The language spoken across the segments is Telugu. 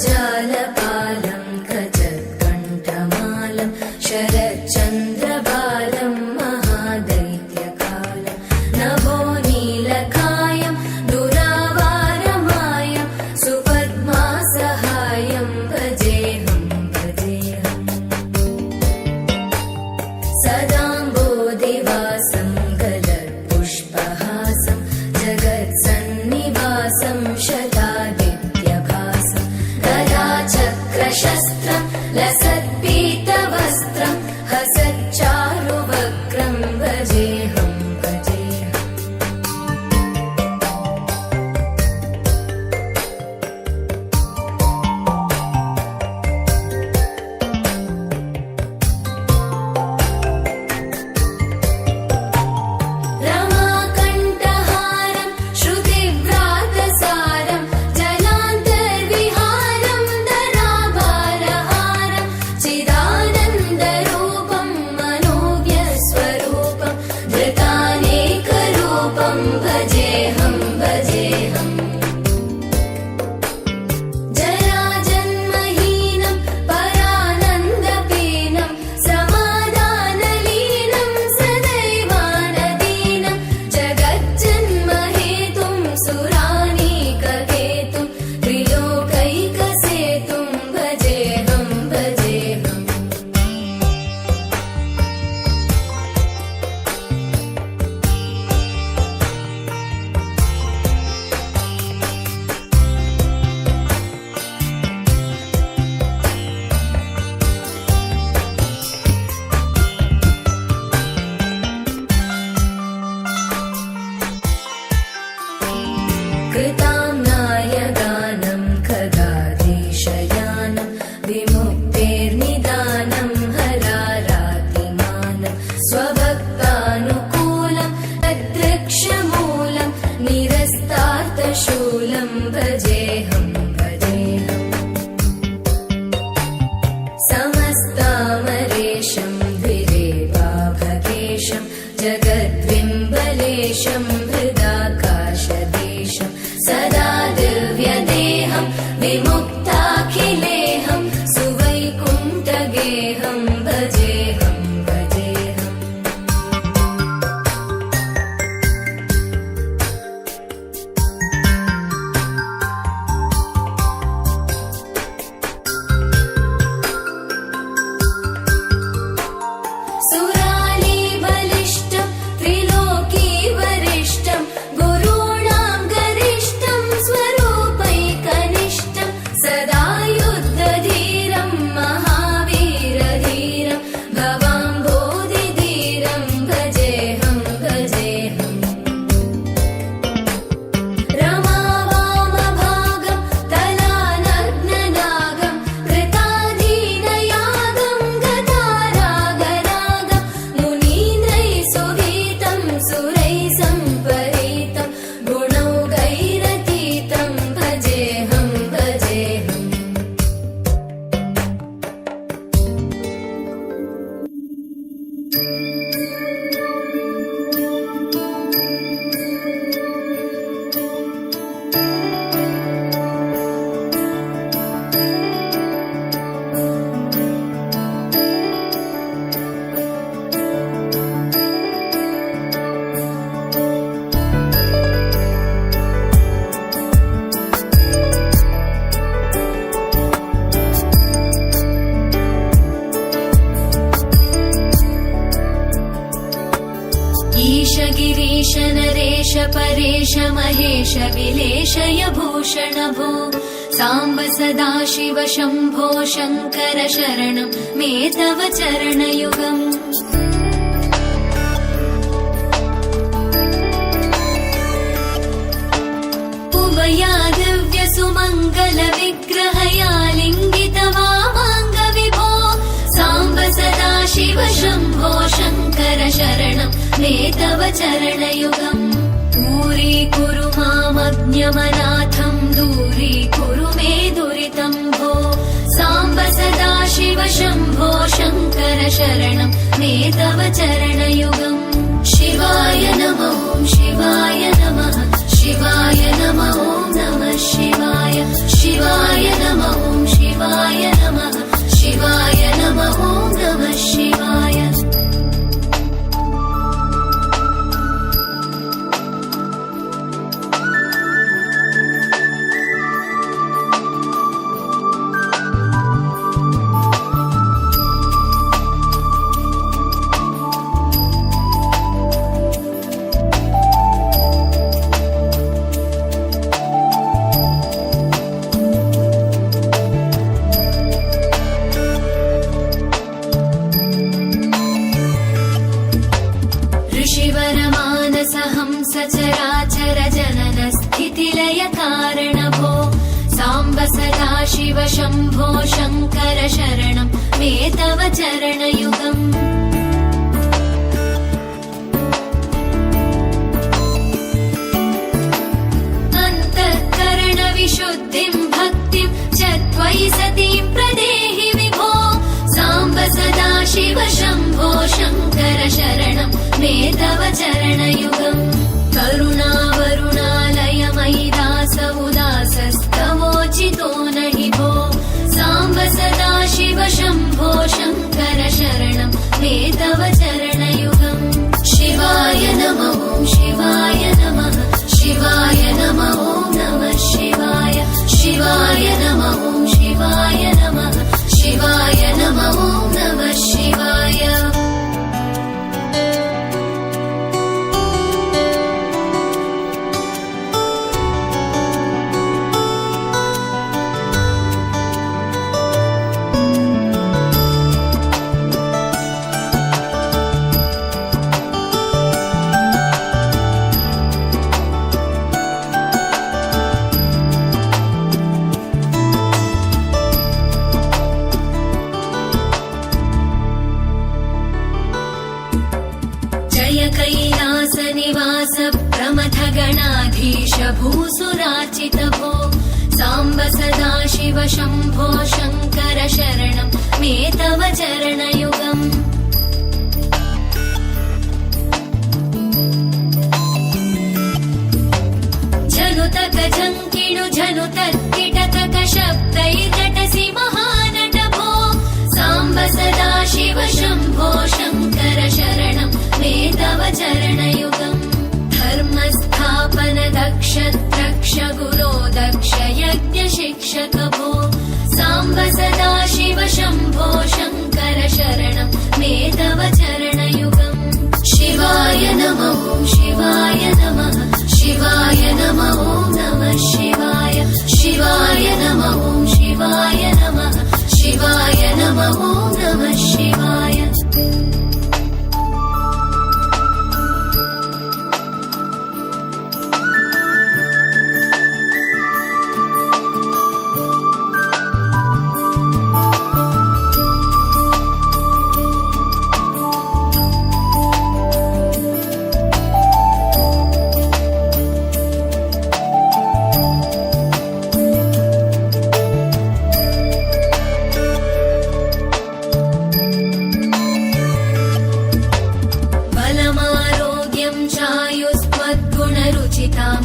जगज्जालपालं खचत्कण्ठमालं शरच्चन्द्रबालं महादैत्यकालं नभो नीलकायं दुरावारमायं सुपद्मासहायं भजेऽहं भजेऽहम् सदाम्बोधिवासं गलत्पुष्पहासं जगत्सन्निवासं शतादित्यभासं गदाचक्रशस्त्रं लसत्पीतवस्त्रं हसच्चारुवक्त्रं भजेऽहं भजेऽहम् रमाकण्ठहारं श्रुतिव्रातसारं जलान्तर्विहारं धराभारहारं चिदानन्दरूपं मनोव्यस्वरूपं धृतानेकरूपं भजेऽहं भजेऽहम् जराजन्महीनं परानन्दपीनं समाधानलीनं सदैवानदीनं जगज्जन्महेतुं सुरानीककेतुं त्रिलोकैकसेतुं भजेऽहं भजेऽहम् कृताम्नायगानं खगाधीशयानं विमुक्तेर्निदानं हरारातिमानं स्वभक्तानुकूलं तद्वृक्षमूलं निरस्तार्थशूलं भजेऽहं भजेऽहम् समस्तामरेशं द्विरेवाभकेशं जगद्विम्बलेशं हृदाकाशदेशं सदा दिव्यदेहं विमुक्ताखिलेहं सुवैकुण्ठगेहं भजेऽहं भजेऽहम् सुरालीबलिष्ठं त्रिलोकीवरिष्ठं गुरूणां गरिष्ठं स्वरूपैकनिष्ठं सदा युद्धधीरं महावीरधीरं भवाम्बोधिधीरं भजेऽहं भजेऽहम् रमावामभागं तलानग्ननागं कृताधीनयागं गतारागरागं मुनीन्द्रैः सुगीतं सुरैः सम्परीतं गुणौघैरतीतं भजेऽहं भजेऽहम् ईश गिरीश नरेश परेश महेश विलेशय भूषण भो साम्ब सदाशिव शम्भो शङ्कर शरणं मे तव चरणयुगम् उमया दिव्यसुमङ्गलविग्रहया लिङ्गितवामाङ्ग विभो साम्ब सदाशिव शम्भो शङ्कर शरणं मे तव चरणयुगम् दूरीकुरु मामज्ञमनाथं दूरीकुरु मे दुरितं भो साम्ब सदाशिव शम्भो शङ्कर शरणं मे तव चरणयुगम् शिवाय नमो शिवाय नमः शिवाय नमो नमः शिवाय शिवाय नमो साम्ब सदाशिव शम्भो शङ्कर शरणं मे तव चरणयुगम् अन्तःकरणविशुद्धिं भक्तिं च त्वयि सतीं प्रदेहि विभो साम्ब सदाशिव शम्भो शङ्कर शरणं मे तव चरणयुगम् करुणावरुणालयमयि दास उदासस्तवोचितो नहि भो साम्ब सदाशिव शम्भो शङ्कर शरणं मे तव चरणयुगम् शिवाय नमः शिवाय नमः शिवाय नमः नमः शिवाय शिवाय नमः शिवाय नमः शिवाय नमः नमः शिवाय कैलासनिवास प्रमथगणाधीश भूसुरार्चित भो साम्ब सदाशिव शम्भो शङ्कर शरणं मे तव चरणयुगम् झनुतक झङ्किणु झनुतत्किटतक शब्दैर्नटसि महानट भो साम्ब सदाशिव शम्भो शङ्कर शरणं मे तव चरणयुगम् धर्मस्थापन दक्ष द्रक्ष गुरो दक्ष यज्ञ शिक्षक भो साम्ब सदाशिव शम्भो शङ्कर शरणं मे तव चरणयुगम् शिवाय नमः शिवाय नमः शिवाय नमः नमः शिवाय शिवाय नमः शिवाय नमः शिवाय नमः नमः शिवाय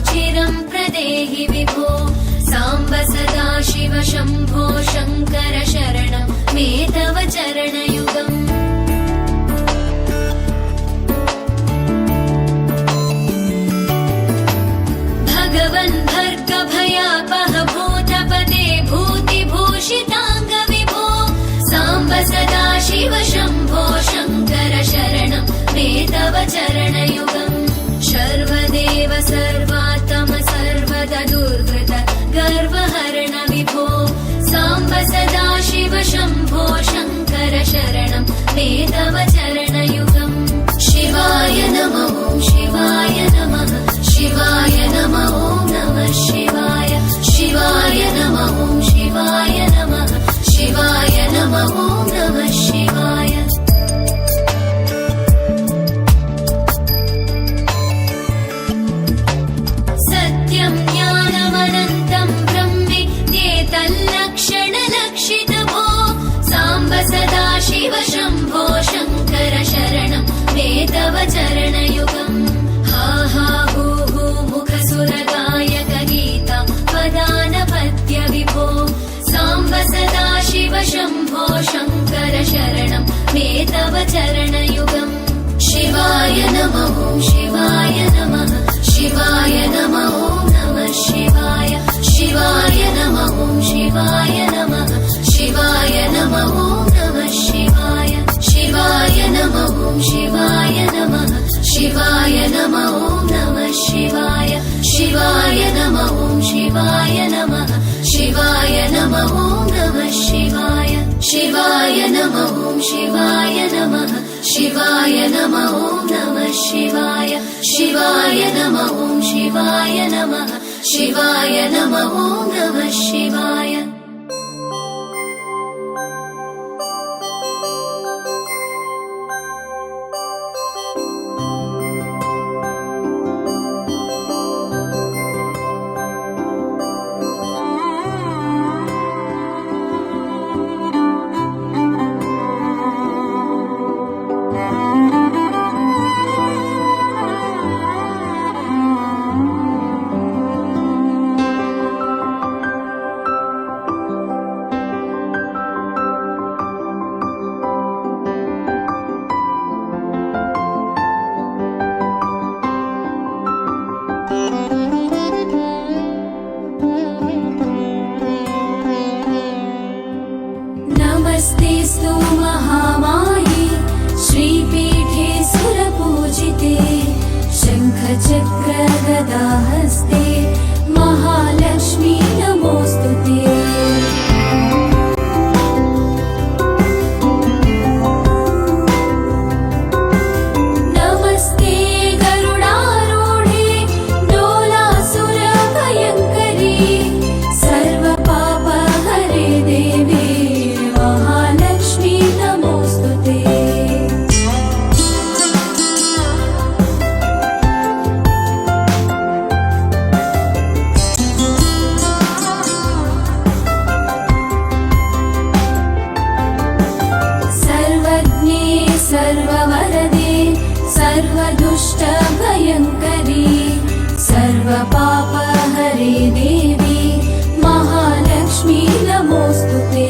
चिरं प्रदेहि विभो साम्ब सदाशिव शम्भो शङ्कर शरणं मे तव चरणयुगम् भगवन् भर्गभयापह भूतपदे भूतिभूषिताङ्ग विभो साम्ब सदाशिव शम्भो शङ्कर शरणं मे तव चरणयुगम् सर्वदेव सर्वात्म सर्वदा दुर्वृत गर्वहरण विभो साम्ब सदाशिव शम्भो शङ्कर शरणं मे तव चरणयुगम् शिवाय नमः शिवाय नमः शिवाय नमः नमः शिवाय शिवाय नमः शिवाय नमः शिवाय नमः नमः शिवाय ज्ञानमनन्तं ब्रह्मेतल्लक्षणलक्षित भो साम्ब सदाशिव शम्भो शङ्कर शरणं मे तव चरणयुगम् हा हा हू हू मुखसुरगायक गीता पदानपद्य विभो साम्ब सदाशिव शम्भो शङ्कर शरणं मे तव चरणयुगम् शिवाय नमः शिवाय नमः शिवाय नमः नमः शिवाय शिवाय नमः शिवाय नमः शिवाय नमः नमः शिवाय शिवाय नमः शिवाय नमः शिवाय नमः नमः शिवाय शिवाय नमः शिवाय नमः शिवाय नमः नमः शिवाय शिवाय नमः शिवाय नमः शिवाय नमः नमः शिवाय शिवाय नमः शिवाय नमः शिवाय नमः नमः शिवाय वरदा हस्ते महालक्ष्मी नमोस्तुते। सर्ववरदे सर्वदुष्टभयङ्करी सर्वपापहरे देवी महालक्ष्मी नमोस्तुते।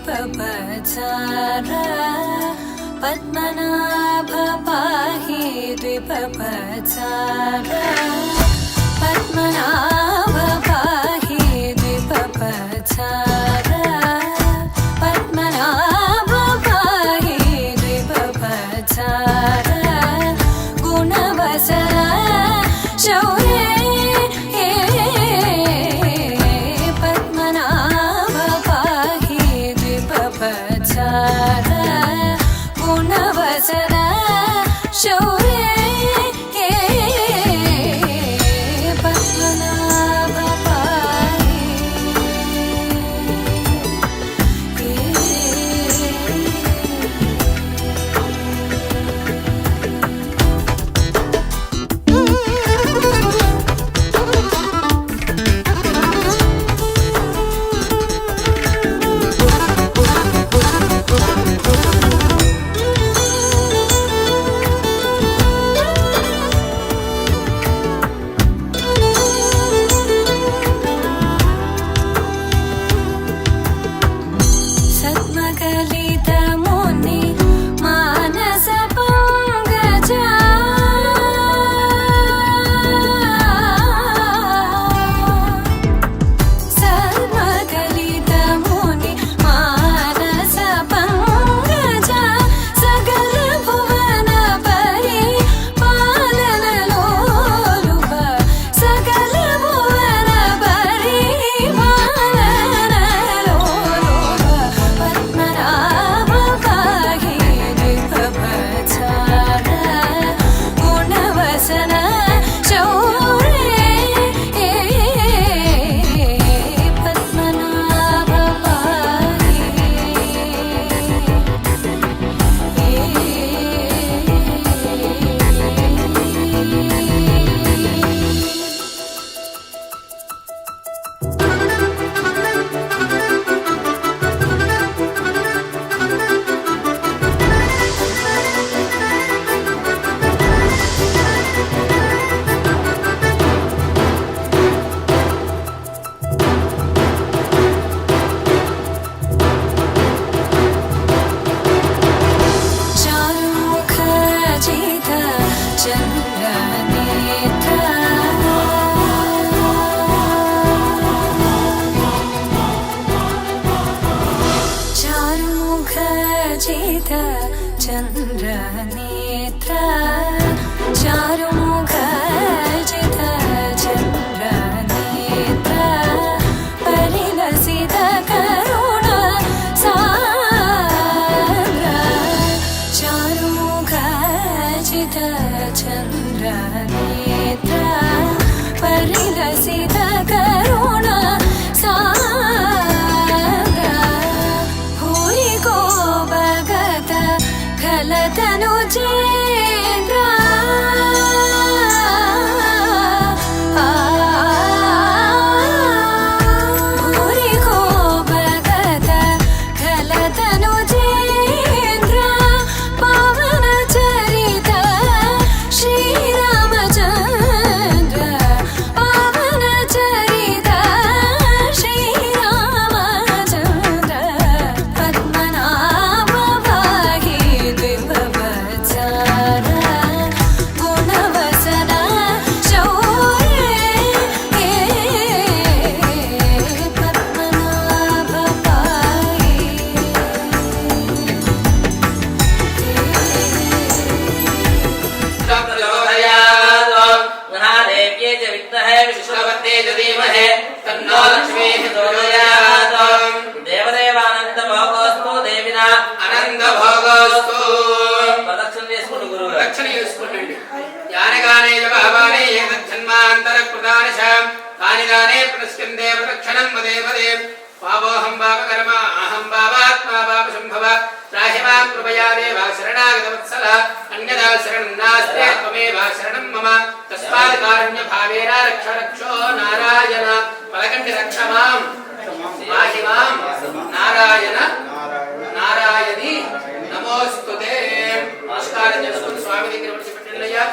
द्विपपचार पद्मनाभ पाहि द्विपपचार पद्मनाभ पाहि द्विपपचार पद्मनाभ पाहि द्विपपचार गुणवसर शौर्ये पद्मनाभ पाहि द्विपपचार गुणवसर शौर्ये पद्मनाभ पाहि सद्मकलितमुनि मानस पंकजा सद्मकलितमुनि मानस पंकजा सकल भुवन परि पालन लोलुप सकल भुवन परि पालन लोलुप पद्मनाभ पाहि द्विपपचार गुणवसन शौर्ये पद्मनाभ पाहि चारुमुखजित चन्द्रनेत्र चारुमुखजित चन्द्रनेत्र चारुमुखजित चन्द्रनेत्र परिलसित करुण सान्द्र चारुमुखजित चन्द्रनेत्र परिलसित करुण सान्द्र भूरि को भगत खलतनुजेन्द्र भूरि को भगत खलतनुजेन्द्र पावन चरित श्रीरामचन्द्र पावन चरित श्रीरामचन्द्र पद्मनाभ पाहि द्विपपचार गुणवसन शौर्ये पद्मनाभ पाहि महादेव्ये च विद्महे विष्णुपत्ये च धीमहि तन्नो लक्ष्मीः प्रचोदयात् देवदेवानन्दभोगोऽस्तु देविना आनन्दभोगोऽस्तु प्रदक्षिణ చేసుకుంటూ గురువు రక్షణ చేసుకుంటండి యానగానే జపహవానే ఏతన్మాంతరకృతాని శం కానిదానే ప్రతిష్ఠందే ప్రదక్షిణం పదే పదే పాపోహం పాపకర్మ అహం పాపాత్మా పాపసంభవ త్రాహిమాం కృపయా దేవ శరణాగతవత్సల అన్యదా శరణం నాస్తే త్వమేవ శరణం మమ తస్మాత్ కారుణ్య భావేన రక్ష రక్షో నారాయణ పలకండి రక్షమాం మాహిమాం నారాయణ నారాయణి నమోస్తుతే నమస్కారం చేసుకుని స్వామి దగ్గర విడిచిపెట్టండియ్యా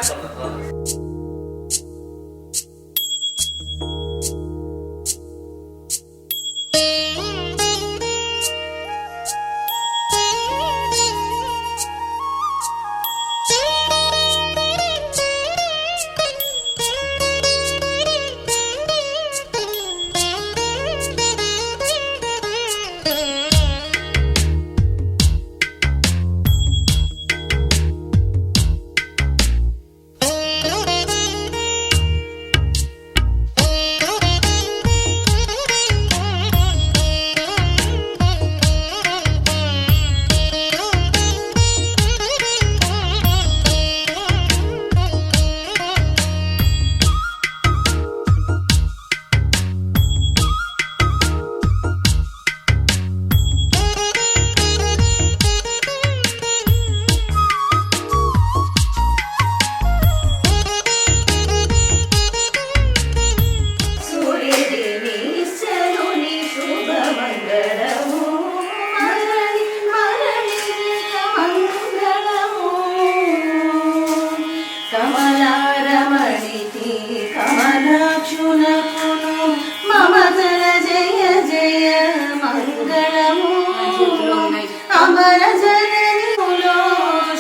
అమర జననిలో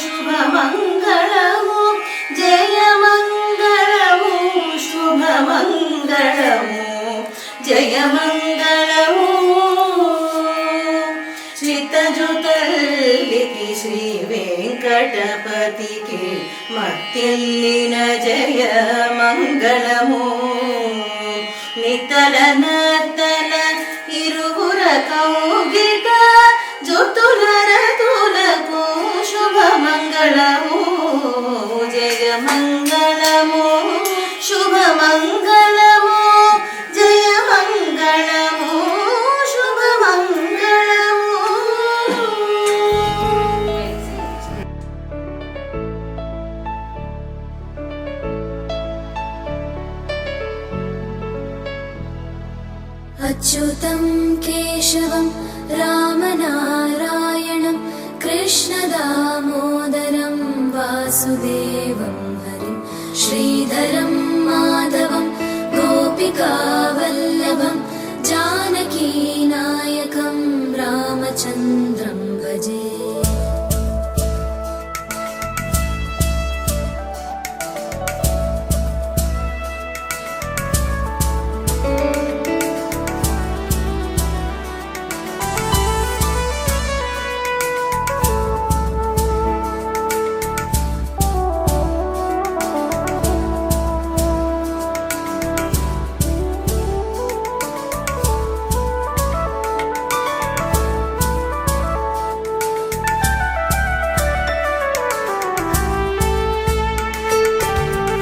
శుభమంగళము జయ మంగళము శుభమంగళము జయ మంగళము చిత్తజుతల్లికి శ్రీ వెంకటపతికి మత్తెల్లిన జయ మంగళము నితల నతల ఇరువుర కౌగిట జుతుల రతులకు శుభమంగళము జయ మంగళము శుభమంగళము జయ మంగళము శుభమంగళము. అచ్యుతం కేశవం రామనారాయణం కృష్ణదామోదరం వాసుదేవం హరిం శ్రీధరం మాధవం గోపికావల్లభం జానకీనాయకం రామచంద్రం భజే.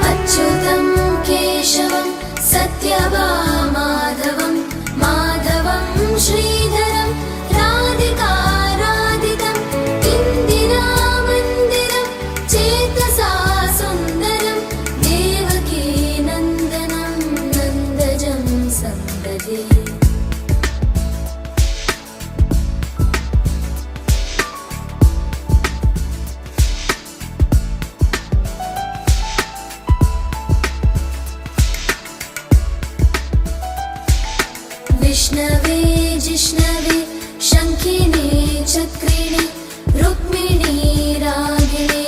అచ్యుతం కేశవం సత్యభామాధవం మాధవం శ్రీధరం రాధికారాధితం ఇందిరామందిరం చేతసా సుందరం దేవకీ నందనం నందజం సందదే. విష్ణవే జిష్ణవే శంఖిని చక్రిణి రుక్మిణీ రాగిణి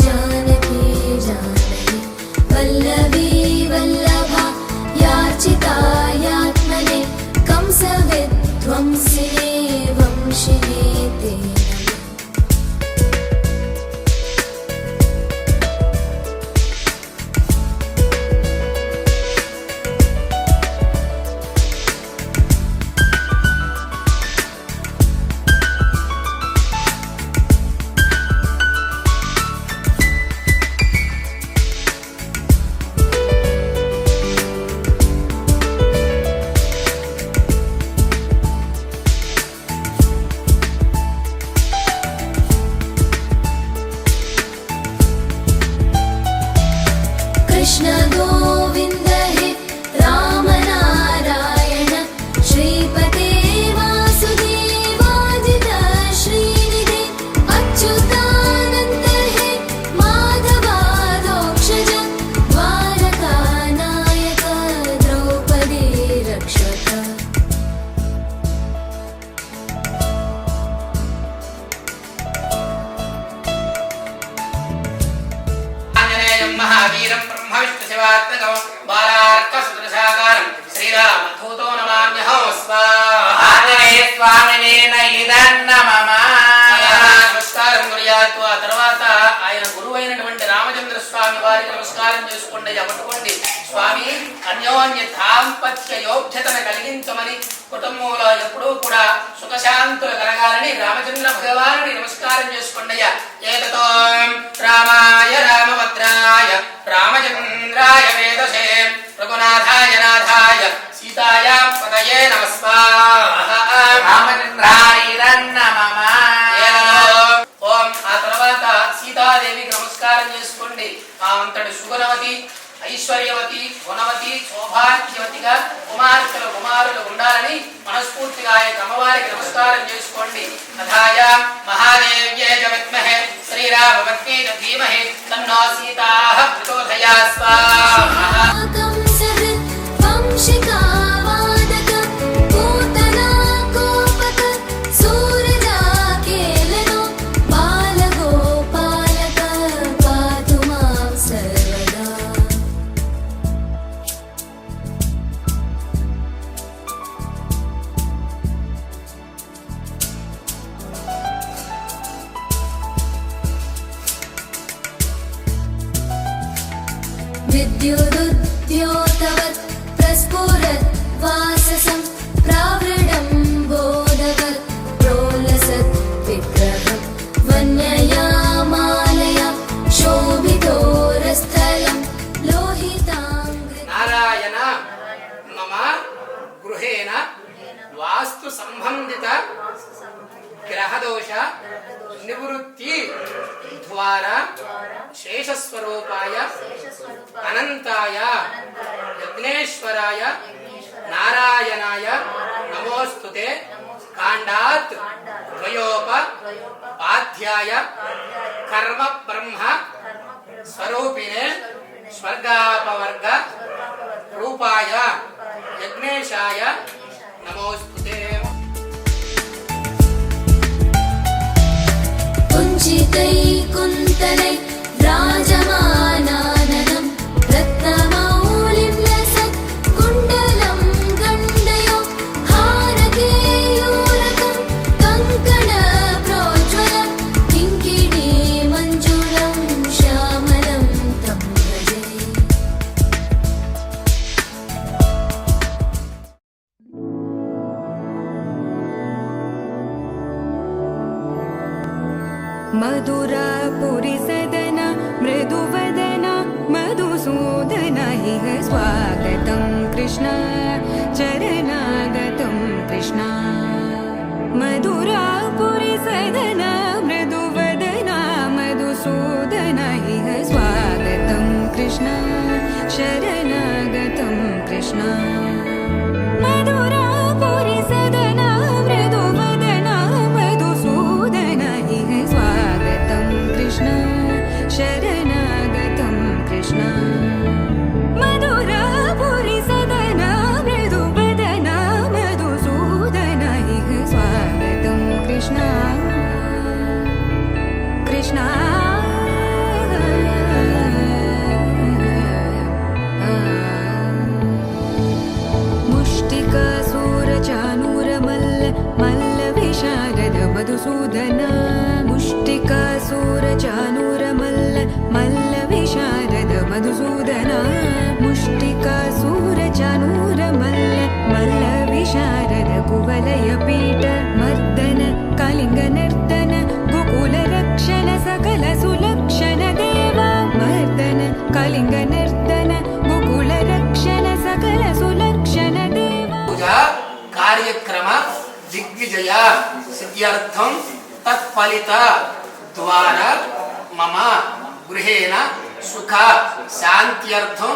జానకి జానకి వల్లభీ వల్లభా యాచితాయాత్మనే కంస విధ్వంసినే వంశినే తే నమః. కృష్ణ గోవింద హే రామ నారాయణ శ్రీపతే వాసుదేవాజిత శ్రీనిధే అచ్యుతానంద హే మాధవాదోక్షజ ద్వారకానాయక ద్రౌపదీ రక్షక. ఆంజనేయం మహావీరం బ్రహ్మ విష్ణు శివాత్మకం బాలార్క సుదర్శాకారం శ్రీరామధూతో నమామ్యహం స్వాహా. ఆంజనేయ స్వామినేన ఇదన్నమమ. నమస్కారం గురియాతు. ఆ తర్వాత ఆయన గురువైనటువంటి రామచంద్ర స్వామి వారికి నమస్కారం చేసుకోండి. పట్టుకోండి. స్వామి అన్యోన్య దాంపత్య యోగ్యతను కలిగించమని కుటుంబంలో ఎప్పుడూ కూడా సుఖశాంతులు కలగాలని రామచంద్ర భగవానుడి నమస్కారం చేసుకోండి. ఏతతో రామాయ రామభద్రాయ రామచంద్రాయ వేదసే రఘునాథాయ నాథాయ సీతాయా పదయే నమస్కారం. రామచంద్రాయ ఇదన్నమమ. ఓం. ఆ తర్వాత సీతాదేవికి నమస్కారం చేసుకోండి. ఆ అంతటి సుగుణవతి ఐశ్వర్యవతి గుణవతి సౌభాగ్యవతిగా కుమారులు ఉండాలని మనస్ఫూర్తిగా అమ్మవారికి నమస్కారం చేసుకోండి. తథాయ మహాదేవ్యే చ విద్మహే శ్రీరామపత్ని చ ధీమహి తన్నో సీతాః ప్రచోదయాత్. స్వాహా. వంశికావాదక పూతనా కోపక సూరజా కేలనో विद्युदुद्योतवत् प्रस्फुरत् वाससं प्रावृडं बोधवत् प्रोलसत् विग्रहं वन्यया मालया शोभितोरस्थलं लोहिताङ्ग्रि నారాయణ మమ గృహేణ వాస్తు సంబంధిత గ్రహదోష నివృత్తి ద్వారా శేషస్వరూపాయ అనంతాయ యజ్ఞేశ్వరాయ నారాయణాయ నమోస్తుతే కాండాత్ ద్వయోపాధ్యాయ కర్మ బ్రహ్మ స్వరూపిణే స్వర్గాపవర్గ రూపాయ యజ్ఞేశాయ నమోస్తుతే. कुञ्चितै कुन्तलै राजमानाननं रत्नमौलिं लसत् कुण्डलं गण्डयो हारकेयूरकं कङ्कणप्रोज्ज्वलं किङ्किणी मञ्जुलं श्यामलं तं भजे. मधुरापुरी सदना मृदुवदना मधुसूदन इह स्वागतं कृष्ण चरणागतं कृष्ण. मधुरापुरी सदना मृदुवदना मधुसूदन इह स्वागतं कृष्ण शरणागतं कृष्ण. मधुरापुरी सदना मृदुवदना मधुसूदन इह स्वागतं कृष्ण शरणागतं कृष्ण. मधुरापुरी सदना मृदुवदना मधुसूदन इह स्वागतं कृष्ण कृष्ण. मुष्टिकासूरचानूरमल्ल मल्लविशारद मधुसूदन मुष्टिकासूरचानूरमल्ल मल्लविशारद मधुसूदन मुष्टिकासूरचानूरमल्ल मल्लविशारद कुवलयपीठ मर्दन कलिङ्गनर्दन गोकुलरक्षण सकल सुलक्षण देवा मर्दन कलिङ्गनर्दन गोकुलरक्षण सकल सुलक्षण देवा. పూజ కార్యక్రమ దిగ్విజయ సిద్ధ్యర్థం తత్ఫలిత ద్వారా మమ గృహేణ సుఖ శాంత్యర్థం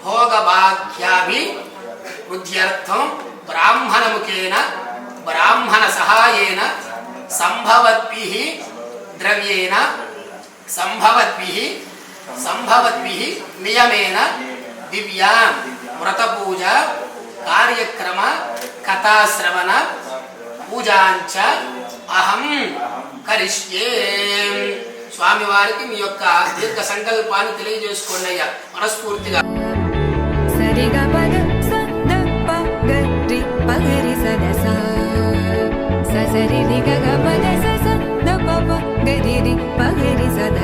భోగభాగ్యాభి వృద్ధ్యర్థం బ్రాహ్మణముఖేన బ్రాహ్మణ సహాయేన సంభవద్భిః ద్రవ్యేన సంభవద్భిః నియమేన దివ్యా వ్రతపూజ కార్యక్రమ కథాశ్రవణ పూజాంచ అహం కరిష్యే. స్వామివారికి మీ యొక్క దీర్ఘ సంకల్పాన్ని తెలియజేసుకోండి అయ్యా మనస్ఫూర్తిగా. సరిగ పద సద పగరి పగరి సద సరి రి గ పద సద పప గరి రి పగరి సద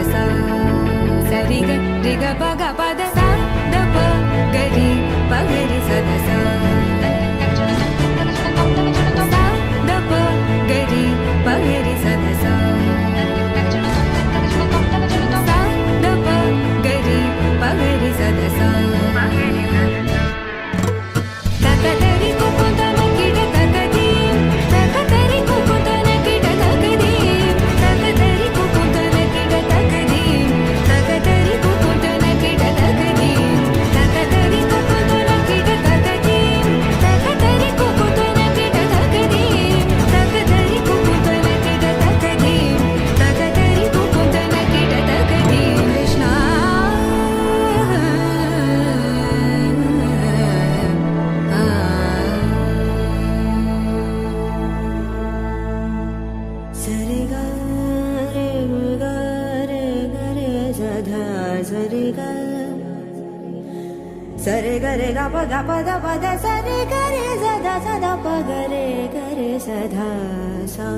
సరి గ రి గ పగ పద సద పగరి పగరి సద సద పగరి పగరి సద సద పగరి పగరి సద తకదరి కుకుందన కిడ తకది తకదరి కుకుందన కిడ తకది తకదరి కుకుందన కిడ తకది తకదరి కుకుందన కిడ తకది తకదరి కుకుందన కిడ తకది తకదరి కుకుందన కిడ తకది తకదరి కుకుందన కిడ తకది తకదరి కుకుందన కిడ తకది. కృష్ణ సరి గ రే గ రే గ రే సధా సరి గ సరి గ రే గ ప గ ప ద ప ద సరి గ రే సదా సదా ప గ రే సధా సా.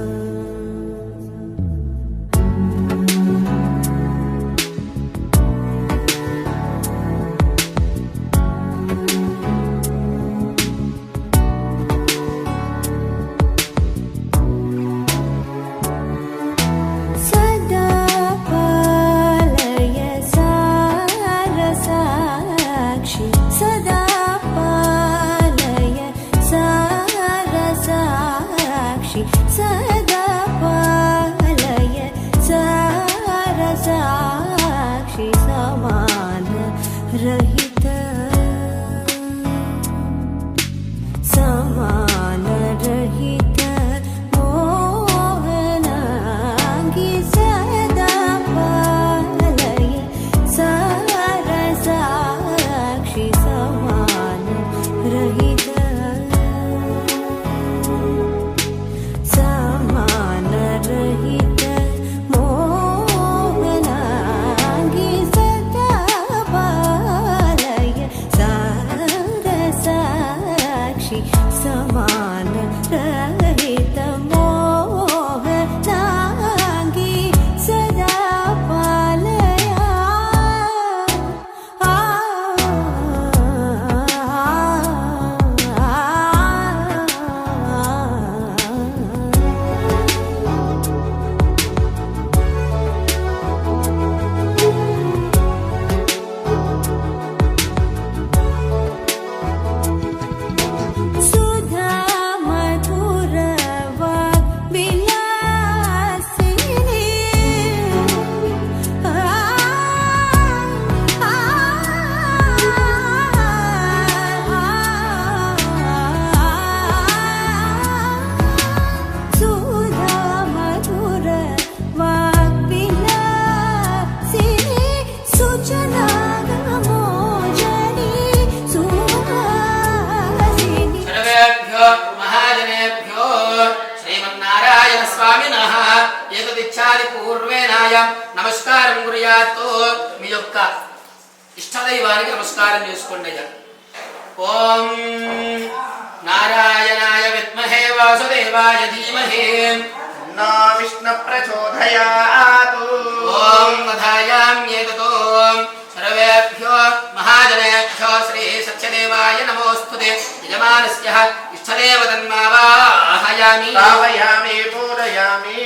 ఇష్టదైవానికి నమస్కారం చేసుకోండి అయ్యా. ఓం నారాయణాయ విద్మహే వాసుదేవాయ ధీమహి తన్నో విష్ణు ప్రచోదయాత్. ఓం వధాయామ్యేతతో సర్వేభ్యో మహాజనేభ్యో శ్రీ సత్యదేవాయ నమోస్తుతే. యజమానస్య ఇష్టదేవ తన్మావాహయామి స్థాపయామి పూజయామి.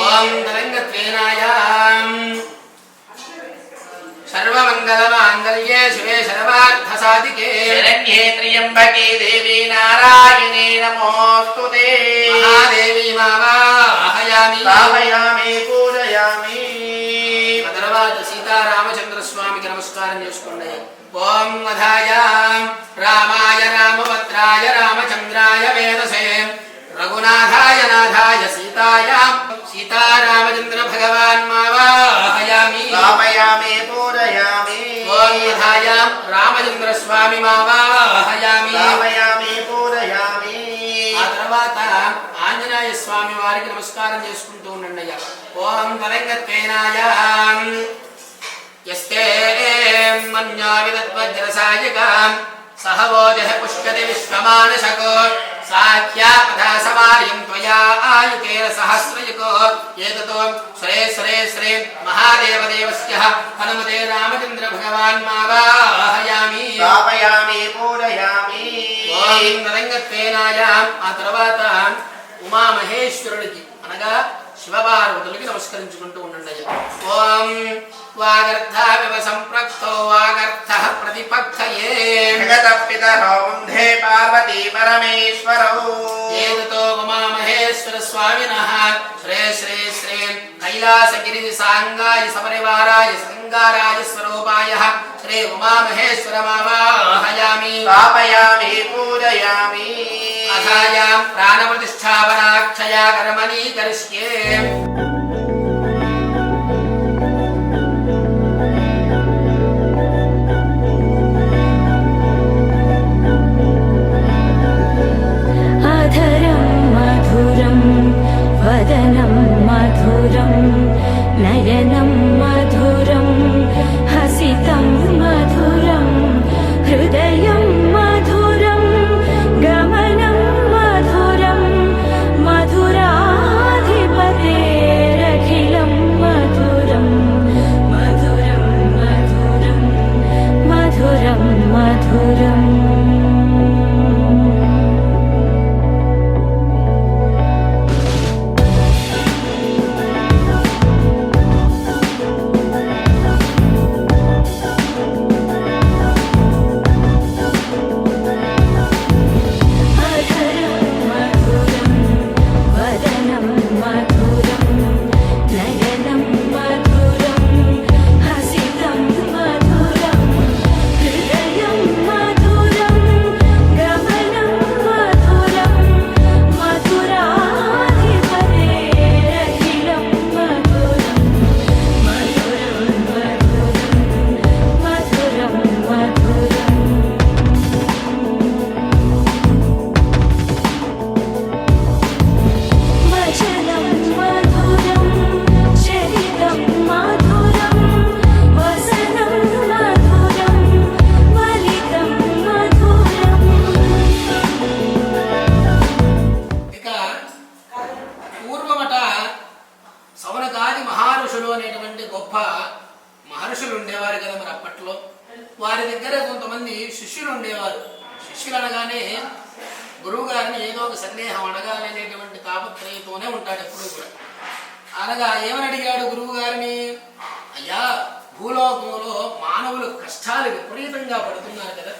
ఓం తరంగత్వేనాయాం సర్వమంగళమాంగళ్యే శివే సర్వార్థసాధికే శరణ్యే త్ర్యంబకే దేవి నారాయణే నమోస్తుతే. మహాదేవి మావాహయామి. స్థాపయామి పూజయామి. ఆ తర్వాత సీతారామచంద్ర స్వామికి నమస్కారం చేసుకోండి. ఓం అధాయ రామాయ రామభద్రాయ రామచంద్రాయ వేదసే రఘునాథాయ నాథాయ సీతారామచంద్ర భగవాన్ మావాహయామి. స్థాపయామి పూజయామి. ఓం అధాయ రామచంద్ర స్వామి మావాహయామి. స్థాపయామి పూజయామి. ఆ తర్వాత ఆంజనేయ స్వామి వారికి నమస్కారం చేసుకుంటూ ఉండండి అయ్యా. ఓం తరంగత్వేనాయ యస్తే మన్యా విదద్వజ్రసాయక సహవోజః పుష్యతి విశ్వమానశకో సాఖ్యాపథ సమార్యం త్వయా ఆయుకేన సహస్రయుకో ఏతతో శ్రే శ్రే శ్రే మహాదేవదేవస్య హనుమతే రామచంద్ర భగవాన్ మావాహయామి. స్థాపయామి పూజయామి. ఓం తరంగత్వేనాయ. ఆ తర్వాత ఉమామహేశ్వరుడికి అనగా శివపార్వతులకి నమస్కరించుకుంటూ ఉండండి. ఓం వాగర్థావివ సంప్రక్తో వాగర్థః ప్రతిపక్షయే జగతపితరౌ వందే పార్వతీ పరమేశ్వరౌ. ఏతతో ఉమామహేశ్వర స్వామినః శ్రే శ్రే శ్రే కైలాసగిరి సాంగాయ సపరివారాయ శృంగారాయ స్వరూపాయ శ్రీ ఉమామహేశ్వర మావాహయామి. స్థాపయామి పూజయామి. అథాయాం ప్రాణప్రతిష్ఠాపనాక్షయా కర్మణి కరిష్యే. अधरं मधुरं वदनं मधुरं नयनं मधुरं हसितं मधुरं हृदयं मधुरं गमनं मधुरं मधुराधिपतेरखिलं मधुरं मधुरं मधुरं मधुरं मधुरम्. వారి దగ్గర కొంతమంది శిష్యులు ఉండేవారు. శిష్యులు అనగానే గురువు గారిని ఏదో ఒక సందేహం అడగాలనేటువంటి తాపత్రయంతోనే ఉంటాడు ఎప్పుడూ కూడా. అనగా ఏమని అడిగాడు గురువు గారిని, అయ్యా భూలోకంలో మానవులు కష్టాలు విపరీతంగా పడుతున్నారు కదా,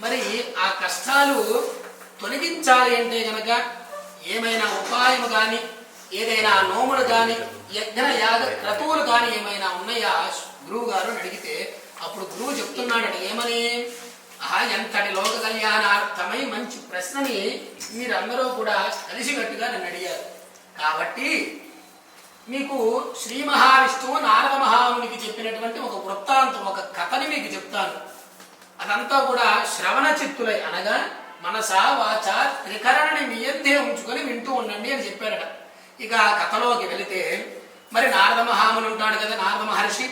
మరి ఆ కష్టాలు తొలగించాలి అంటే గనక ఏమైనా ఉపాయం కానీ ఏదైనా నోములు కానీ యజ్ఞ యాగ క్రతువులు కానీ ఏమైనా ఉన్నాయా గురువు గారు అడిగితే అప్పుడు గురువు చెప్తున్నాడట ఏమని, ఎంతటి లోక కళ్యాణార్థమై మంచి ప్రశ్నని మీరందరూ కూడా కలిసికట్టుగా నన్ను అడిగారు. కాబట్టి మీకు శ్రీ మహావిష్ణువు నారద మహామునికి చెప్పినటువంటి ఒక వృత్తాంతం, ఒక కథని మీకు చెప్తాను. అదంతా కూడా శ్రవణ చిత్తులై అనగా మనస వాచ త్రికరణని మీ యొద్దే ఉంచుకొని వింటూ ఉండండి అని చెప్పారట. ఇక కథలోకి వెళితే మరి నారద మహాముని ఉంటాడు కదా, నారద మహర్షి.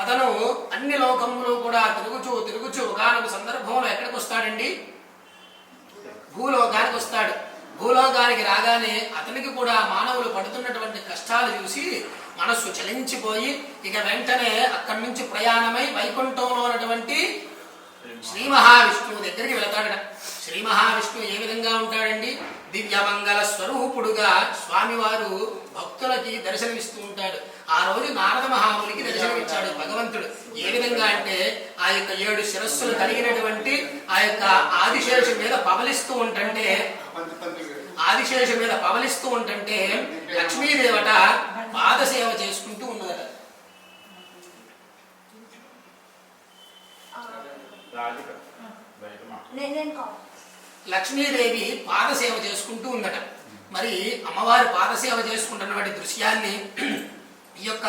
అతను అన్ని లోకములు కూడా తిరుగుచూ ఒకనొక సందర్భంలో ఎక్కడికి వస్తాడండి? భూలోకానికి వస్తాడు. భూలోకానికి రాగానే అతనికి కూడా మానవులు పడుతున్నటువంటి కష్టాలు చూసి మనస్సు చలించిపోయి ఇక వెంటనే అక్కడి నుంచి ప్రయాణమై వైకుంఠంలో ఉన్నటువంటి శ్రీ మహావిష్ణువు దగ్గరికి వెళతాడట. శ్రీ మహావిష్ణువు ఏ విధంగా ఉంటాడండి? దివ్యమంగళ స్వరూపుడుగా స్వామివారు భక్తులకి దర్శనమిస్తూ ఉంటాడు. ఆ రోజు నారద మహామునికి దర్శనమిచ్చాడు భగవంతుడు. ఏ విధంగా అంటే ఆ యొక్క 7 శిరస్సులు కలిగినటువంటి ఆ యొక్క ఆదిశేషు మీద పవలిస్తూ ఉంటంటే లక్ష్మీదేవట పాదసేవ చేసుకుంటూ ఉన్నదట. లక్ష్మీదేవి పాదసేవ చేసుకుంటూ ఉందట. మరి అమ్మవారి పాదసేవ చేసుకుంటున్నటువంటి దృశ్యాన్ని ఈ యొక్క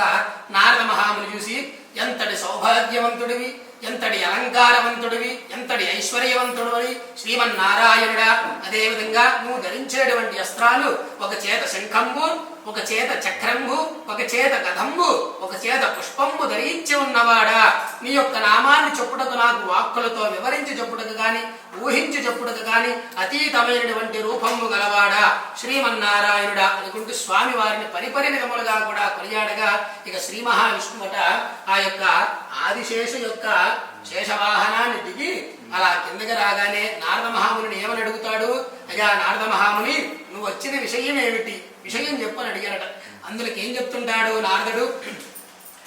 నారద మహాముని చూసి ఎంతటి సౌభాగ్యవంతుడివి, ఎంతటి అలంకారవంతుడివి, ఎంతటి ఐశ్వర్యవంతుడివి శ్రీమన్నారాయణుడా. అదేవిధంగా నువ్వు ధరించేటువంటి అస్త్రాలు ఒక చేత శంఖంబు, ఒక చేత చక్రంబు, ఒక చేత గదంబు, ఒక చేత పుష్పంబు ధరించి ఉన్నవాడా. నీ యొక్క నామాన్ని చెప్పుటకు నాకు వాక్కులతో వివరించి చెప్పుటకు గాని ఊహించి చెప్పుటకు గాని అతీతమైనటువంటి రూపంబు గలవాడా శ్రీమన్నారాయణుడా అనుకుంటూ స్వామి వారిని పరిపరి విధములుగా కూడా కొనియాడగా ఇక శ్రీ మహావిష్ణువట ఆ యొక్క ఆదిశేషు యొక్క శేషవాహనాన్ని దిగి అలా కిందకి రాగానే నారద మహాముని ఏమని అడుగుతాడు? అయ్యా నారద మహాముని, నువ్వు వచ్చిన విషయం ఏమిటి? విషయం చెప్పని అడిగారట. అందులోకి ఏం చెప్తుంటాడు నారదుడు?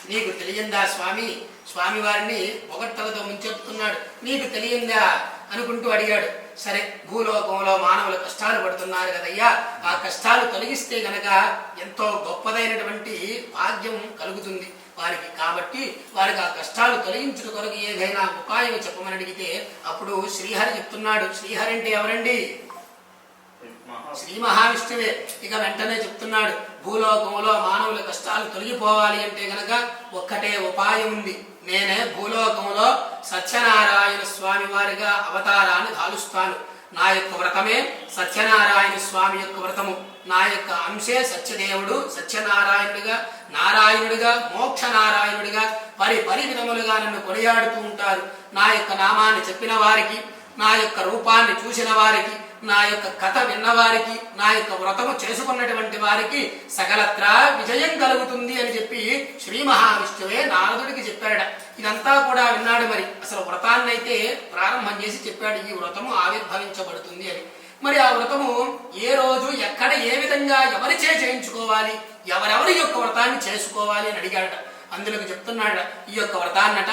నీకు తెలియందా స్వామి? స్వామి వారిని పొగట్టలతో ముంచెత్తున్నాడు. నీకు తెలియందా అనుకుంటూ అడిగాడు. సరే, భూలోకంలో మానవులు కష్టాలు పడుతున్నారు కదయ్యా, ఆ కష్టాలు తొలగిస్తే గనక ఎంతో గొప్పదైనటువంటి భాగ్యం కలుగుతుంది వారికి. కాబట్టి వారికి ఆ కష్టాలు తొలగించిన కొరకు ఏదైనా ఉపాయం చెప్పమని అడిగితే అప్పుడు శ్రీహరి చెప్తున్నాడు. శ్రీహరి అంటే ఎవరండి? శ్రీ మహావిష్ణువే. ఇక వెంటనే చెప్తున్నాడు, భూలోకంలో మానవుల కష్టాలు తొలగిపోవాలి అంటే గనక ఒక్కటే ఉపాయం ఉంది. నేనే భూలోకంలో సత్యనారాయణ స్వామి వారిగా అవతారాన్ని దాలుస్తాను. నా యొక్క వ్రతమే సత్యనారాయణ స్వామి యొక్క వ్రతము. నా యొక్క అంశే సత్యదేవుడు నారాయణుడిగా మోక్ష నారాయణుడిగా పరి విధములుగా నన్ను కొనియాడుతూ ఉంటారు. నా యొక్క నామాన్ని చెప్పిన వారికి, నా యొక్క రూపాన్ని చూసిన వారికి, నా యొక్క కథ విన్నవారికి, నా యొక్క వ్రతము చేసుకున్నటువంటి వారికి సకలత్రా విజయం కలుగుతుంది అని చెప్పి శ్రీ మహావిష్ణువే నారదుడికి చెప్పాడట. ఇదంతా కూడా విన్నాడు. మరి అసలు వ్రతాన్ని అయితే ప్రారంభం చేసి చెప్పాడు, ఈ వ్రతము ఆవిర్భవించబడుతుంది అని. మరి ఆ వ్రతము ఏ రోజు, ఎక్కడ, ఏ విధంగా, ఎవరిచే చేయించుకోవాలి, ఎవరెవరి యొక్క వ్రతాన్ని చేసుకోవాలి అని అడిగాడట. అందులోకి చెప్తున్నాడు, ఈ యొక్క వ్రతాన్నట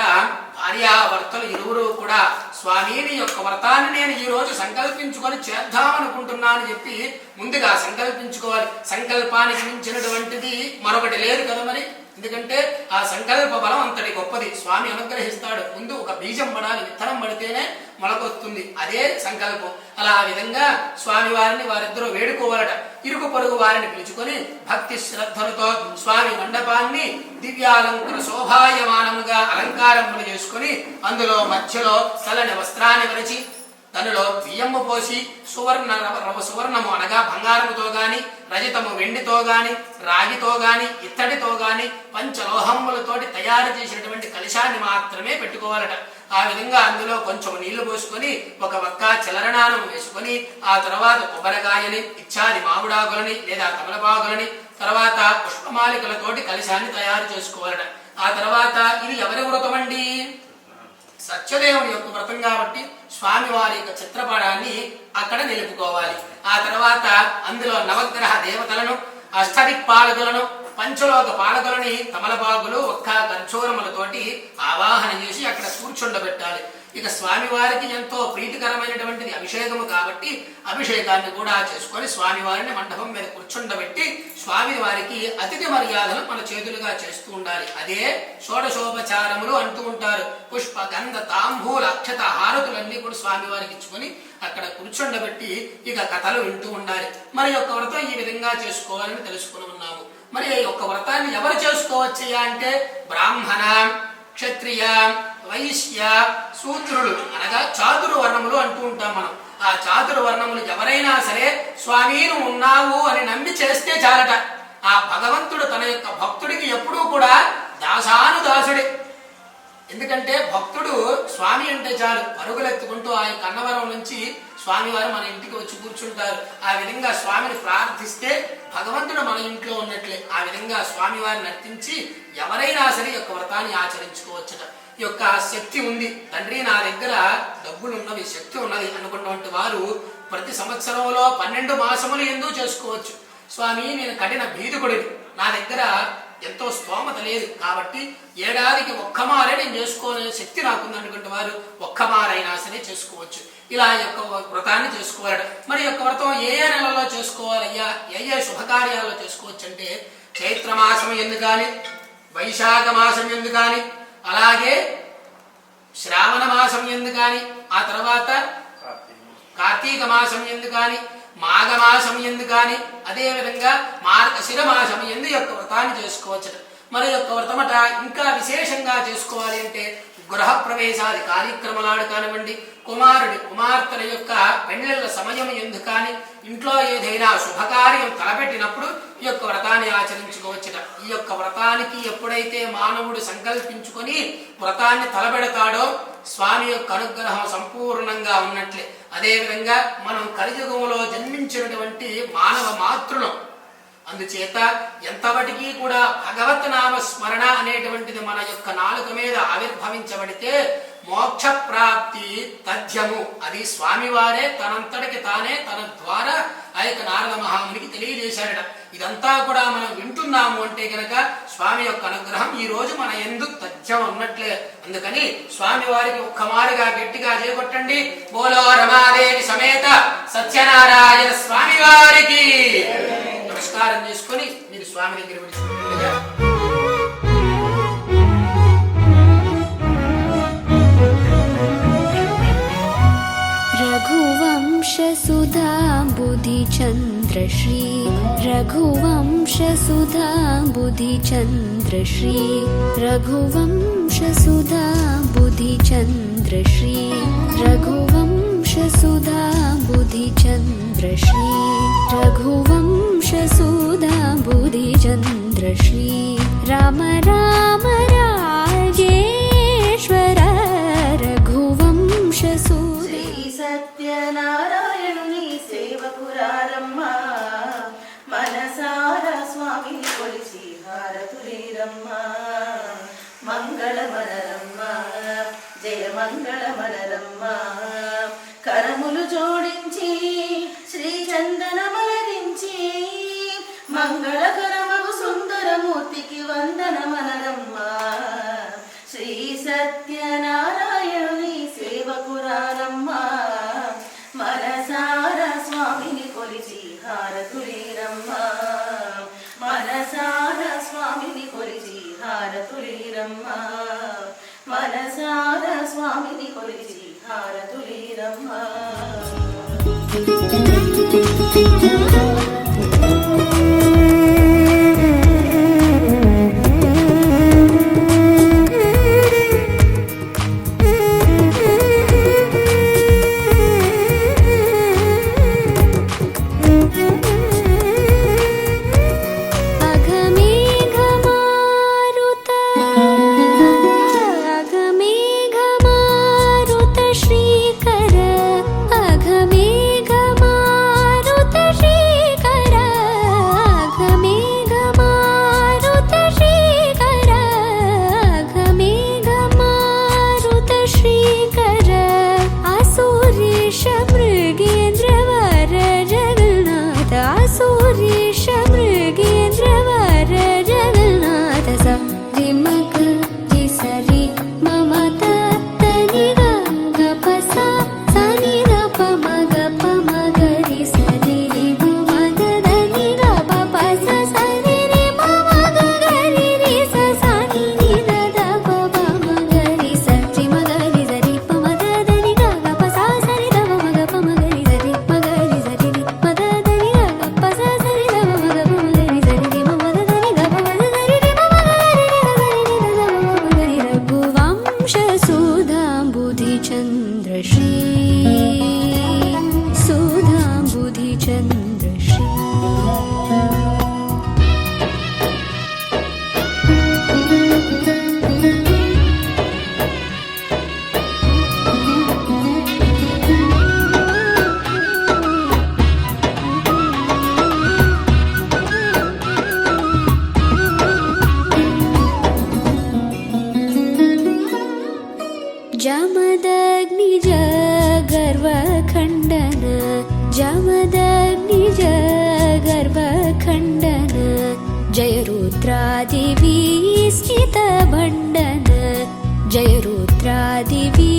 భార్యాభర్తలు ఇరువురు కూడా స్వామి నీ యొక్క వ్రతాన్ని నేను ఈ రోజు సంకల్పించుకొని చేద్దామనుకుంటున్నాను చెప్పి ముందుగా సంకల్పించుకోవాలి. సంకల్పానికి మించినటువంటిది మరొకటి లేదు కదా మరి. ఎందుకంటే ఆ సంకల్ప బలం అంతటి గొప్పది. స్వామి అనుగ్రహిస్తాడు. ముందు ఒక బీజం పడాలి, విత్తనం పడితేనే మొలకొస్తుంది. అదే సంకల్పం. అలా ఆ విధంగా స్వామి వారిని వారిద్దరూ వేడుకోవాలట. ఇరుగు పొరుగు వారిని పిలుచుకొని భక్తి శ్రద్ధలతో స్వామి మండపాన్ని దివ్యాలంకర శోభాయమానముగా అలంకారములు చేసుకుని అందులో మధ్యలో చల్లని వస్త్రాన్ని వరచి దానిలో బియ్యము పోసి సువర్ణము అనగా బంగారముతో గాని, రజతము వెండితో గాని, రాగితో గాని, ఇత్తడితో గాని, పంచలోహములతోటి తయారు చేసినటువంటి కలశాన్ని మాత్రమే పెట్టుకోవాలట. ఆ విధంగా అందులో కొంచెం నీళ్లు పోసుకొని ఒక వక్క చలరణానం వేసుకొని ఆ తర్వాత కొబ్బరికాయని, ఇచ్చాది మామిడాకులని లేదా తమలపాకులని, తర్వాత పుష్పమాలికలతోటి కలశాన్ని తయారు చేసుకోవాలట. ఆ తర్వాత ఇది ఎవరి వ్రతం అండి? సత్యదేవుని యొక్క వ్రతం కాబట్టి స్వామి వారి యొక్క చిత్రపటాన్ని అక్కడ నిలుపుకోవాలి. ఆ తర్వాత అందులో నవగ్రహ దేవతలను, అష్టదిక్పాలకులను, పంచలోక పాలకులని తమలపాకులు, ఒక్క ఖర్జూరములతోటి ఆవాహన చేసి అక్కడ కూర్చుండబెట్టాలి. ఇక స్వామి వారికి ఎంతో ప్రీతికరమైనటువంటిది అభిషేకము కాబట్టి అభిషేకాన్ని కూడా చేసుకొని స్వామి వారిని మండపం మీద కూర్చుండబెట్టి స్వామి వారికి అతిథి మర్యాదలు మన చేతులుగా చేస్తూ ఉండాలి. అదే షోడశోపచారములు అంటూ ఉంటారు. పుష్ప గంధ తాంబూల అక్షత హారతులన్నీ కూడా స్వామి వారికి ఇచ్చుకొని అక్కడ కూర్చుండబెట్టి ఇక కథలు వింటూ ఉండాలి. మరి యొక్క వ్రతం ఈ విధంగా చేసుకోవాలని తెలుసుకుని ఉన్నాము. మరి ఈ యొక్క వ్రతాన్ని ఎవరు చేసుకోవచ్చయ్యా అంటే బ్రాహ్మణ, క్షత్రియ, వైశ్య, శూద్రులు అనగా చాతుర్వర్ణములు అంటూ ఉంటాం మనం. ఆ చాతుర్వర్ణములు ఎవరైనా సరే స్వామి నువ్వు ఉన్నావు అని నమ్మి చేస్తే చాలట. ఆ భగవంతుడు తన యొక్క భక్తుడికి ఎప్పుడూ కూడా దాసానుదాసుడే. ఎందుకంటే భక్తుడు స్వామి అంటే చాలు పరుగులెత్తుకుంటూ ఆ యొక్క అన్నవరం నుంచి స్వామివారు మన ఇంటికి వచ్చి కూర్చుంటారు. ఆ విధంగా స్వామిని ప్రార్థిస్తే భగవంతుడు మన ఇంట్లో ఉన్నట్లే. ఆ విధంగా స్వామివారిని అర్పించి ఎవరైనా సరే ఈ యొక్క వ్రతాన్ని ఆచరించుకోవచ్చుట. ఈ యొక్క శక్తి ఉంది, తండ్రి నా దగ్గర డబ్బులు ఉన్నవి, శక్తి ఉన్నది అనుకున్నటువంటి వారు ప్రతి సంవత్సరంలో 12 మాసములు ఎందుకు చేసుకోవచ్చు. స్వామి నేను కఠిన బీదుకుడిని, నా దగ్గర ఎంతో స్తోమత లేదు కాబట్టి ఏడాదికి ఒక్కమారే నేను చేసుకోనే శక్తి నాకుంది అనుకుంటే వారు ఒక్కమారైనా సరే చేసుకోవచ్చు. ఇలా యొక్క వ్రతాన్ని చేసుకోవాలట. మరి యొక్క వ్రతం ఏ నెలలో చేసుకోవాలయ్యా, ఏ శుభకార్యాల్లో చేసుకోవచ్చు అంటే చైత్రమాసం ఎందు కానీ, వైశాఖ మాసం ఎందు కానీ, అలాగే శ్రావణ మాసం ఎందు కానీ, ఆ తర్వాత కార్తీక మాసం ఎందు కానీ, మాఘమాసం ఎందు కానీ, అదే విధంగా మార్గశిర మాసం ఎందు యొక్క వ్రతాన్ని చేసుకోవచ్చు. మరి యొక్క వ్రతమట ఇంకా విశేషంగా చేసుకోవాలి అంటే గృహ ప్రవేశాది కార్యక్రమాలు కానివ్వండి, కుమార్తెల యొక్క పెళ్లిళ్ళ సమయం ఎందు కానీ, ఇంట్లో ఏదైనా శుభకార్యం తలపెట్టినప్పుడు ఈ యొక్క వ్రతాన్ని ఆచరించుకోవచ్చుట. ఈ యొక్క వ్రతానికి ఎప్పుడైతే మానవుడు సంకల్పించుకొని వ్రతాన్ని తలపెడతాడో స్వామి యొక్క అనుగ్రహం సంపూర్ణంగా ఉన్నట్లే. అదేవిధంగా మనం కలియుగంలో జన్మించినటువంటి మానవ మాతృలం, అందుచేత ఎంతవటికీ కూడా భగవత్ నామ స్మరణ అనేటువంటిది మన యొక్క నాలుక మీద ఆవిర్భవించబడితే మోక్ష ప్రాప్తి తథ్యము. అది స్వామివారే తనంతటికి తానే తన ద్వారా ఆ యొక్క నారద మహామునికి తెలియజేశాడట. ఇదంతా కూడా మనం వింటున్నాము అంటే గనక స్వామి యొక్క అనుగ్రహం ఈ రోజు మన ఎందుకు తథ్యం ఉన్నట్లే. అందుకని స్వామి వారికి ఒక్కమారుగా గట్టిగా చేకొట్టండి. బోలో రమాదేవి సమేత సత్యనారాయణ స్వామి వారికి నమస్కారం చేసుకొని మీరు స్వామి దగ్గర విడిచిపెట్టండిగా. रघुवंशसुधाम्बुधिचन्द्रश्री रघुवंशसुधाम्बुधिचन्द्रश्री रघुवंशसुधाम्बुधिचन्द्रश्री रघुवंशसुधाम्बुधिचन्द्रश्री रघुवंशसुधाम्बुधिचन्द्रश्री राम राम राजेश्वर रघुवंशसु సత్యనారాయణుని సేవకురారమ్మ మనసార స్వామిని కొలిచి హారతులీరమ్మ మంగళమనరమ్మ జయ మంగళమనరమ్మ కరములు జోడించి శ్రీ చందనమలరించి మంగళకరమగు సుందరమూర్తికి వందనమనరమ్మ శ్రీ సత్యనారాయణుని సేవకురారమ్మ మనసార స్వామిని కొలిచి హారతులీరమ్మ మనసార స్వామిని కొలిచి హారతులీరమ్మ మనసార స్వామిని కొలిచి హారతులీరమ్మ. श्रीकर अघमेघमारुत श्री रुद्रादिवी स्थितभण्डन जय रुद्रादिवी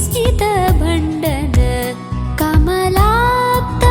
स्थितभण्डन कमलाप्त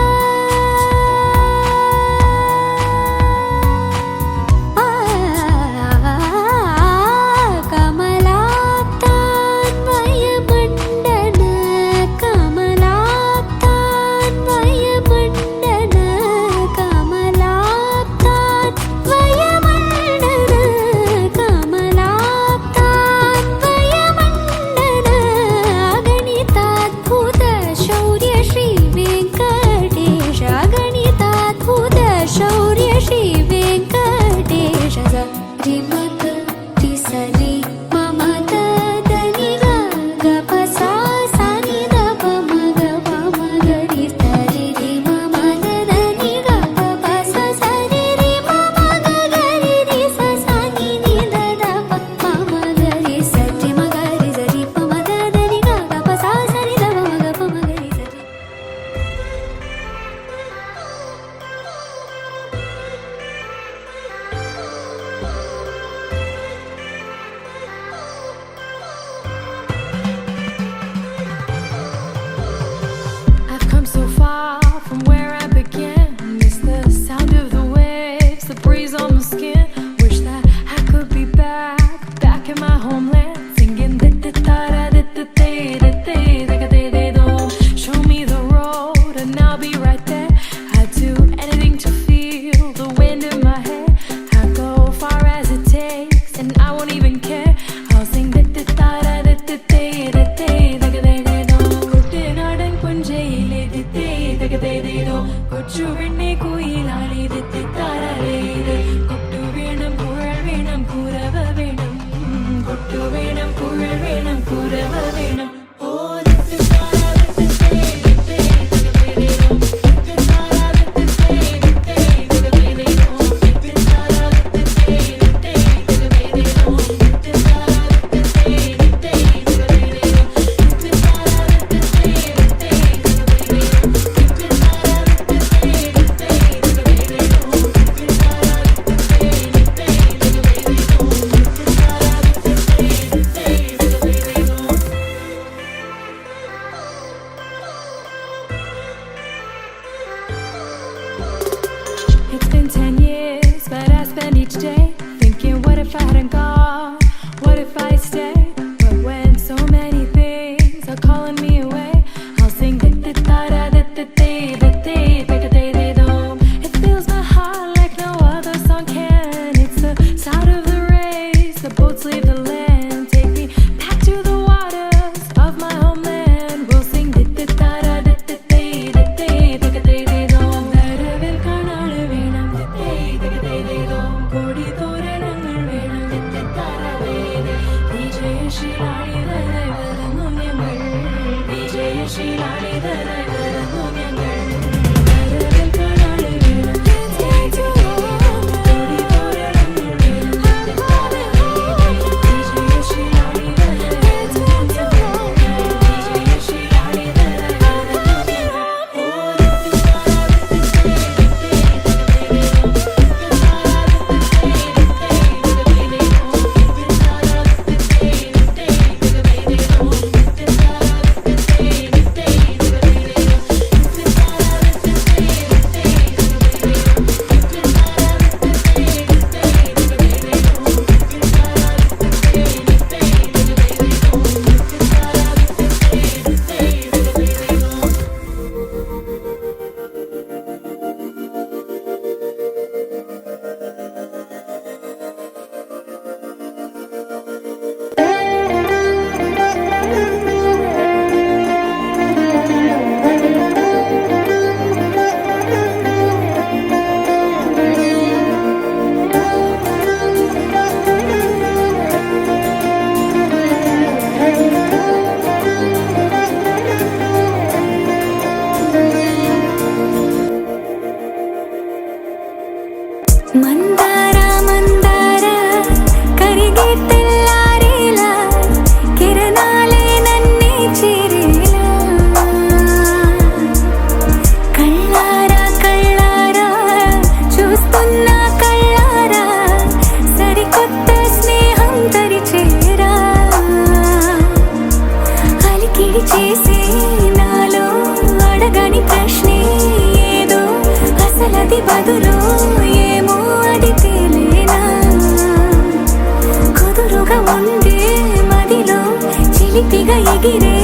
ఎగిరే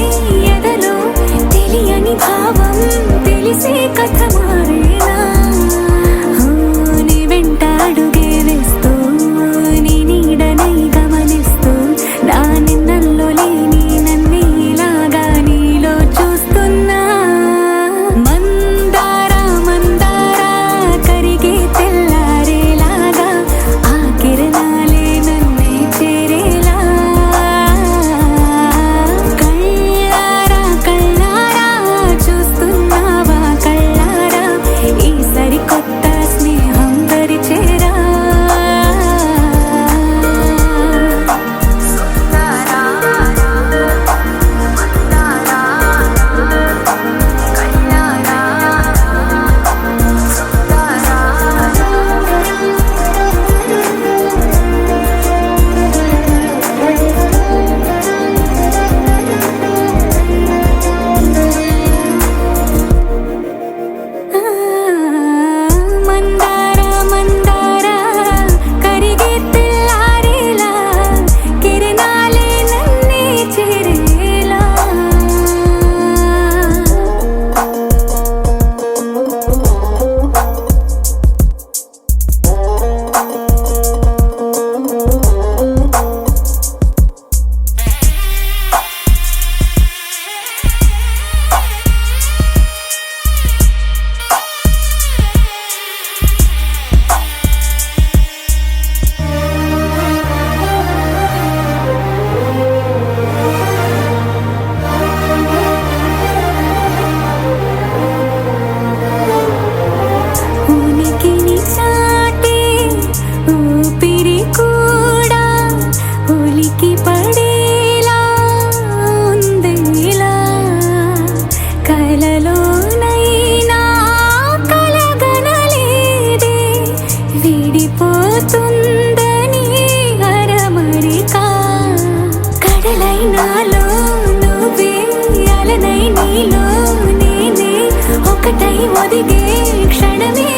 ఎదలో తెలియని భావం తెలిసే కథ మారేనా నీ వెంట అడుగే వేస్తూ నీ నీడనై గమనిస్తూ నా నిన్నల్లో లేని నన్నే ఇలాగా నీలో చూస్తున్నా మందారా మందారా కరిగే తెల్లారేలాగా ఆ కిరణాలే నన్నే చేరేలా కళ్ళారా కళ్ళారా చూస్తున్నావా కళ్ళారా ఈ సరికొత్త స్నేహం దరిచేరా మందారా మందారా కరిగే తెల్లారేలా కిరణాలే నన్నే చేరేలా ఉనికిని చాటే ఊపిరి కూడా ఉలికి పడేలా ఉందేలా కలలోనైనా కలగనలేదే విడిపోతుందని అరమరిక కడలైనాలో నువ్వే అలనై నీలో నేనే ఒకటై ఒదిగే క్షణమే